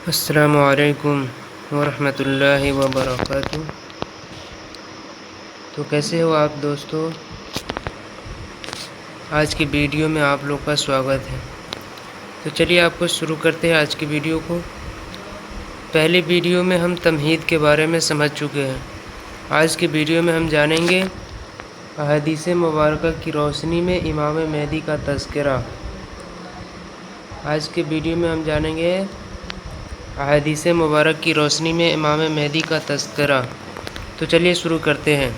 السلام علیکم ورحمۃ اللہ وبرکاتہ۔ تو کیسے ہو آپ دوستو؟ آج کی ویڈیو میں آپ لوگ کا سواگت ہے۔ تو چلیے آپ کو شروع کرتے ہیں آج کی ویڈیو کو۔ پہلی ویڈیو میں ہم تمہید کے بارے میں سمجھ چکے ہیں۔ آج کی ویڈیو میں ہم جانیں گے احادیث مبارکہ کی روشنی میں امام مہدی کا تذکرہ۔ آج کی ویڈیو میں ہم جانیں گے احادیث مبارک کی روشنی میں امام مہدی کا تذکرہ۔ تو چلیے شروع کرتے ہیں۔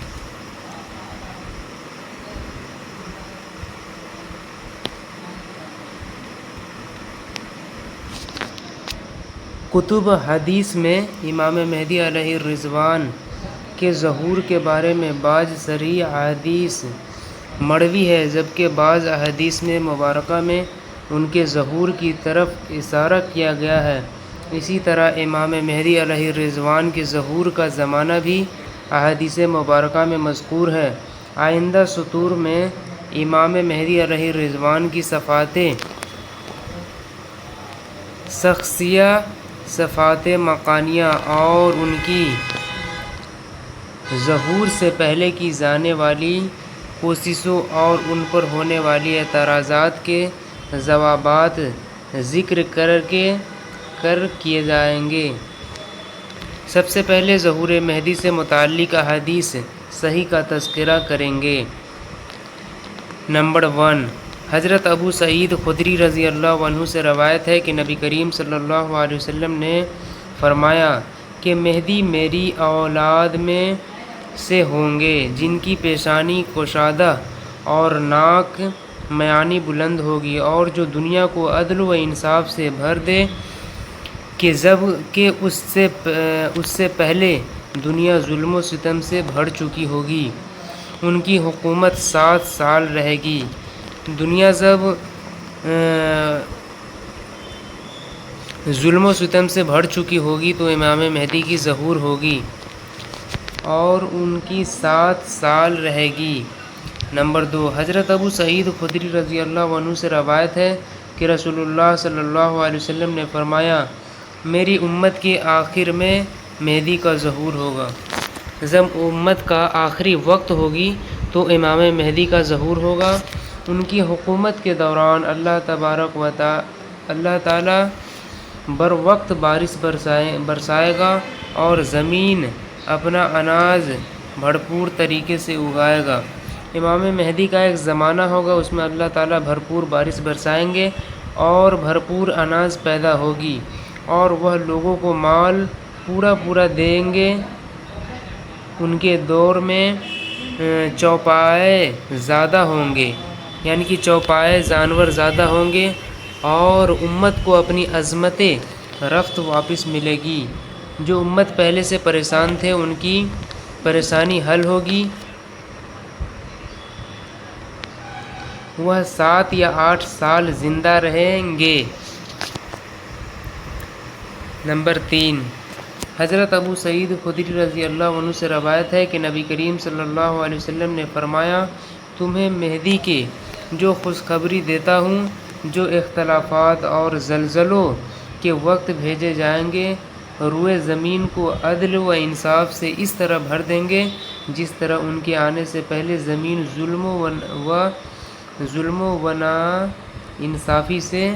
کتب حدیث میں امام مہدی علیہ الرضوان کے ظہور کے بارے میں بعض صریح احادیث مروی ہے، جبکہ بعض احادیث میں مبارکہ میں ان کے ظہور کی طرف اشارہ کیا گیا ہے۔ اسی طرح امام مہدی علیہ الرضوان کے ظہور کا زمانہ بھی احادیث مبارکہ میں مذکور ہے۔ آئندہ سطور میں امام مہدی علیہ الرضوان کی صفات شخصیہ، صفات مکانیہ اور ان کی ظہور سے پہلے کی جانے والی کوششوں اور ان پر ہونے والی اعتراضات کے جوابات ذکر کیے جائیں گے۔ سب سے پہلے ظہور مہدی سے متعلق احادیث صحیح کا تذکرہ کریں گے۔ نمبر 1، حضرت ابو سعید خدری رضی اللہ عنہ سے روایت ہے کہ نبی کریم صلی اللہ علیہ وسلم نے فرمایا کہ مہدی میری اولاد میں سے ہوں گے جن کی پیشانی کشادہ اور ناک میانی بلند ہوگی، اور جو دنیا کو عدل و انصاف سے بھر دے کہ اس سے پہلے دنیا ظلم و ستم سے بھر چکی ہوگی۔ ان کی حکومت 7 سال رہے گی۔ دنیا جب ظلم و ستم سے بھر چکی ہوگی تو امام مہدی کی ظہور ہوگی اور ان کی 7 سال رہے گی۔ نمبر 2، حضرت ابو سعید خدری رضی اللہ عنہ سے روایت ہے کہ رسول اللہ صلی اللہ علیہ وسلم نے فرمایا، میری امت کے آخر میں مہدی کا ظہور ہوگا۔ جب امت کا آخری وقت ہوگی تو امام مہدی کا ظہور ہوگا۔ ان کی حکومت کے دوران اللہ تعالیٰ بر وقت بارش برسائے گا اور زمین اپنا اناج بھرپور طریقے سے اگائے گا۔ امام مہدی کا ایک زمانہ ہوگا، اس میں اللہ تعالیٰ بھرپور بارش برسائیں گے اور بھرپور اناج پیدا ہوگی، اور وہ لوگوں کو مال پورا دیں گے۔ ان کے دور میں چوپائے زیادہ ہوں گے، یعنی کہ چوپائے جانور زیادہ ہوں گے، اور امت کو اپنی عظمت رفت واپس ملے گی۔ جو امت پہلے سے پریشان تھے ان کی پریشانی حل ہوگی۔ وہ 7 یا 8 سال زندہ رہیں گے۔ نمبر 3، حضرت ابو سعید خدری رضی اللہ عنہ سے روایت ہے کہ نبی کریم صلی اللہ علیہ وسلم نے فرمایا، تمہیں مہدی کے جو خوشخبری دیتا ہوں، جو اختلافات اور زلزلوں کے وقت بھیجے جائیں گے، روئے زمین کو عدل و انصاف سے اس طرح بھر دیں گے جس طرح ان کے آنے سے پہلے زمین ظلم و نا انصافی سے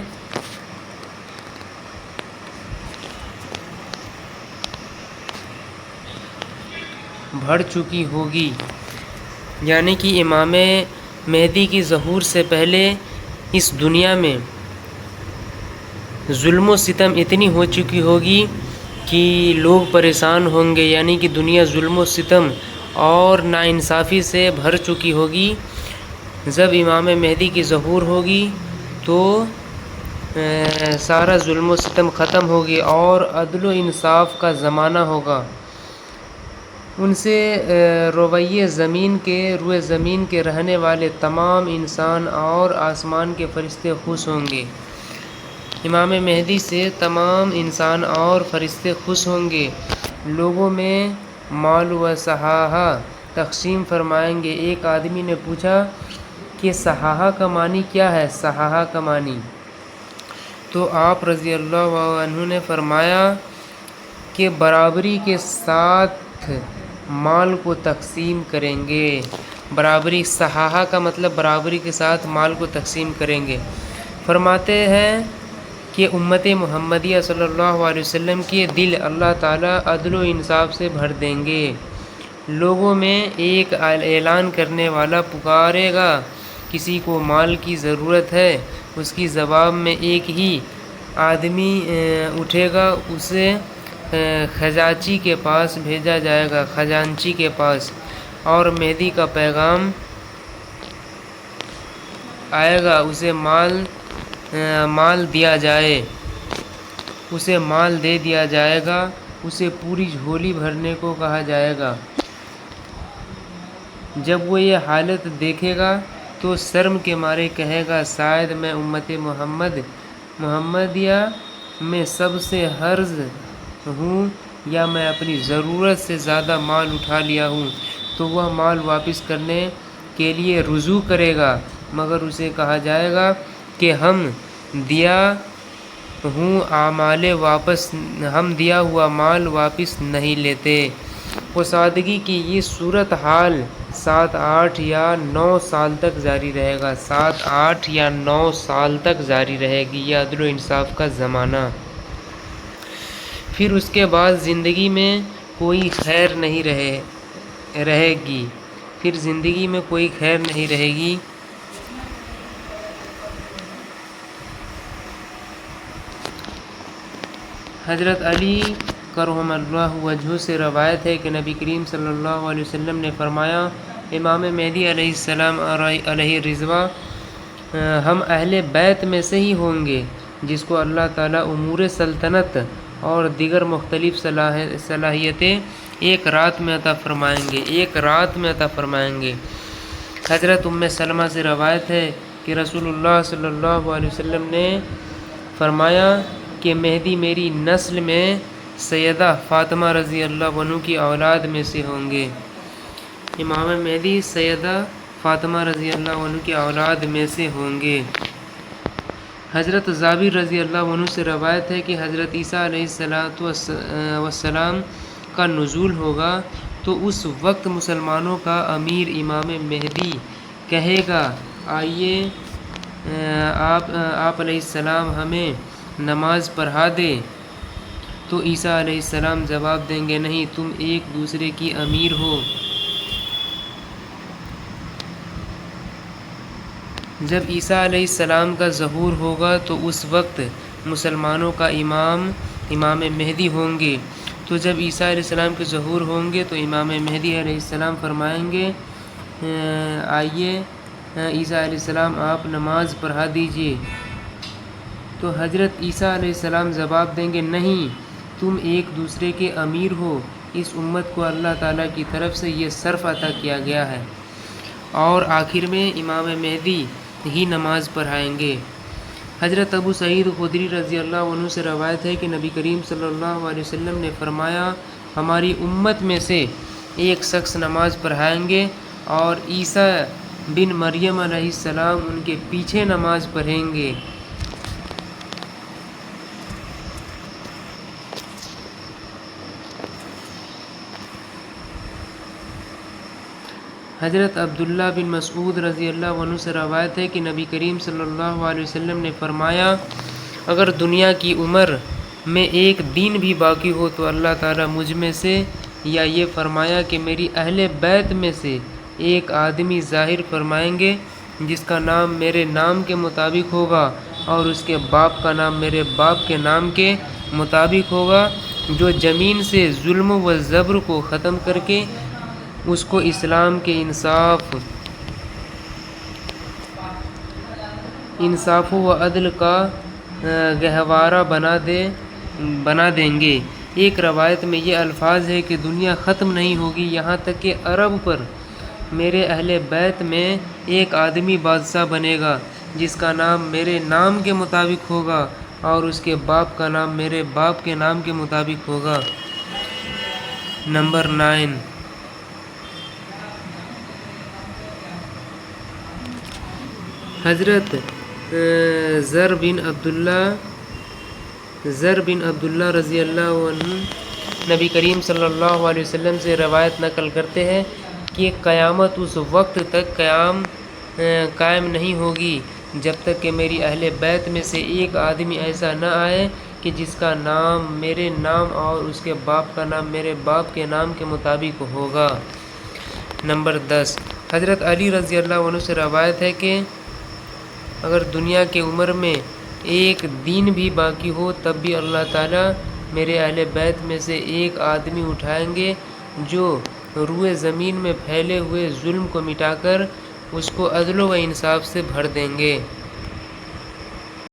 بھر چکی ہوگی۔ یعنی کہ امام مہدی کی ظہور سے پہلے اس دنیا میں ظلم و ستم اتنی ہو چکی ہوگی کہ لوگ پریشان ہوں گے، یعنی کہ دنیا ظلم و ستم اور ناانصافی سے بھر چکی ہوگی۔ جب امام مہدی کی ظہور ہوگی تو سارا ظلم و ستم ختم ہوگی اور عدل و انصاف کا زمانہ ہوگا۔ ان سے روئے زمین کے رہنے والے تمام انسان اور آسمان کے فرشتے خوش ہوں گے۔ امام مہدی سے تمام انسان اور فرشتے خوش ہوں گے۔ لوگوں میں مال و صحاحہ تقسیم فرمائیں گے۔ ایک آدمی نے پوچھا کہ صحاحہ کا معنی کیا ہے؟ صحاحہ کا معنی تو آپ رضی اللہ عنہ نے فرمایا کہ برابری کے ساتھ مال کو تقسیم کریں گے۔ برابری، صحاحہ کا مطلب برابری کے ساتھ مال کو تقسیم کریں گے۔ فرماتے ہیں کہ امت محمدیہ صلی اللہ علیہ وسلم کے دل اللہ تعالیٰ عدل و انصاف سے بھر دیں گے۔ لوگوں میں ایک اعلان کرنے والا پکارے گا، کسی کو مال کی ضرورت ہے، اس کی جواب میں ایک ہی آدمی اٹھے گا، اسے خزانچی کے پاس بھیجا جائے گا، خزانچی کے پاس، اور مہدی کا پیغام آئے گا، اسے مال دیا جائے، اسے مال دے دیا جائے گا، اسے پوری جھولی بھرنے کو کہا جائے گا۔ جب وہ یہ حالت دیکھے گا تو شرم کے مارے کہے گا، شاید میں امت محمدیہ میں سب سے حرز ہوں، یا میں اپنی ضرورت سے زیادہ مال اٹھا لیا ہوں۔ تو وہ مال واپس کرنے کے لیے رجوع کرے گا، مگر اسے کہا جائے گا کہ ہم دیا ہوا مال واپس نہیں لیتے۔ کشادگی کی یہ صورتحال 7، 8 یا 9 سال تک جاری رہے گا۔ 7، 8 یا 9 سال تک جاری رہے گی یہ عدل و انصاف کا زمانہ۔ پھر اس کے بعد زندگی میں کوئی خیر نہیں رہے گی، پھر زندگی میں کوئی خیر نہیں رہے گی۔ حضرت علی کرم اللہ وجہہ سے روایت ہے کہ نبی کریم صلی اللہ علیہ وسلم نے فرمایا، امام مہدی علیہ السلام علیہ رضوان ہم اہل بیت میں سے ہی ہوں گے، جس کو اللہ تعالیٰ امور سلطنت اور دیگر مختلف صلاحیتیں ایک رات میں عطا فرمائیں گے۔ حضرت ام سلمہ سے روایت ہے کہ رسول اللہ صلی اللہ علیہ وسلم نے فرمایا کہ مہدی میری نسل میں سیدہ فاطمہ رضی اللہ عنہ کی اولاد میں سے ہوں گے۔ امام مہدی سیدہ فاطمہ رضی اللہ عنہ کی اولاد میں سے ہوں گے۔ حضرت جابر رضی اللہ عنہ سے روایت ہے کہ حضرت عیسیٰ علیہ السلام کا نزول ہوگا تو اس وقت مسلمانوں کا امیر امام مہدی کہے گا، آئیے آپ علیہ السلام ہمیں نماز پڑھا دے۔ تو عیسیٰ علیہ السلام جواب دیں گے، نہیں، تم ایک دوسرے کی امیر ہو۔ جب عیسیٰ علیہ السلام کا ظہور ہوگا تو اس وقت مسلمانوں کا امام مہدی ہوں گے۔ تو جب عیسیٰ علیہ السلام کے ظہور ہوں گے تو امام مہدی علیہ السلام فرمائیں گے، آئیے عیسیٰ علیہ السلام آپ نماز پڑھا دیجئے۔ تو حضرت عیسیٰ علیہ السلام جواب دیں گے، نہیں، تم ایک دوسرے کے امیر ہو، اس امت کو اللہ تعالیٰ کی طرف سے یہ شرف عطا کیا گیا ہے۔ اور آخر میں امام مہدی ہی نماز پڑھائیں گے۔ حضرت ابو سعید خدری رضی اللہ عنہ سے روایت ہے کہ نبی کریم صلی اللہ علیہ وسلم نے فرمایا، ہماری امت میں سے ایک شخص نماز پڑھائیں گے اور عیسیٰ بن مریم علیہ السلام ان کے پیچھے نماز پڑھیں گے۔ حضرت عبداللہ بن مسعود رضی اللہ عنہ سے روایت ہے کہ نبی کریم صلی اللہ علیہ وسلم نے فرمایا، اگر دنیا کی عمر میں ایک دن بھی باقی ہو تو اللہ تعالیٰ مجھ میں سے، یا یہ فرمایا کہ میری اہل بیت میں سے ایک آدمی ظاہر فرمائیں گے جس کا نام میرے نام کے مطابق ہوگا اور اس کے باپ کا نام میرے باپ کے نام کے مطابق ہوگا، جو زمین سے ظلم و جبر کو ختم کر کے اس کو اسلام کے انصاف و عدل کا گہوارہ بنا دیں گے۔ ایک روایت میں یہ الفاظ ہے کہ دنیا ختم نہیں ہوگی یہاں تک کہ عرب پر میرے اہل بیت میں ایک آدمی بادشاہ بنے گا جس کا نام میرے نام کے مطابق ہوگا اور اس کے باپ کا نام میرے باپ کے نام کے مطابق ہوگا۔ نمبر 9، حضرت زر بن عبداللہ زر بن عبداللہ رضی اللہ عنہ نبی کریم صلی اللہ علیہ وسلم سے روایت نقل کرتے ہیں کہ قیامت اس وقت تک قائم نہیں ہوگی جب تک کہ میری اہل بیت میں سے ایک آدمی ایسا نہ آئے کہ جس کا نام میرے نام اور اس کے باپ کا نام میرے باپ کے نام کے مطابق ہوگا۔ نمبر 10، حضرت علی رضی اللہ عنہ سے روایت ہے کہ اگر دنیا کے عمر میں ایک دن بھی باقی ہو تب بھی اللہ تعالیٰ میرے اہل بیت میں سے ایک آدمی اٹھائیں گے جو روئے زمین میں پھیلے ہوئے ظلم کو مٹا کر اس کو عدل و انصاف سے بھر دیں گے۔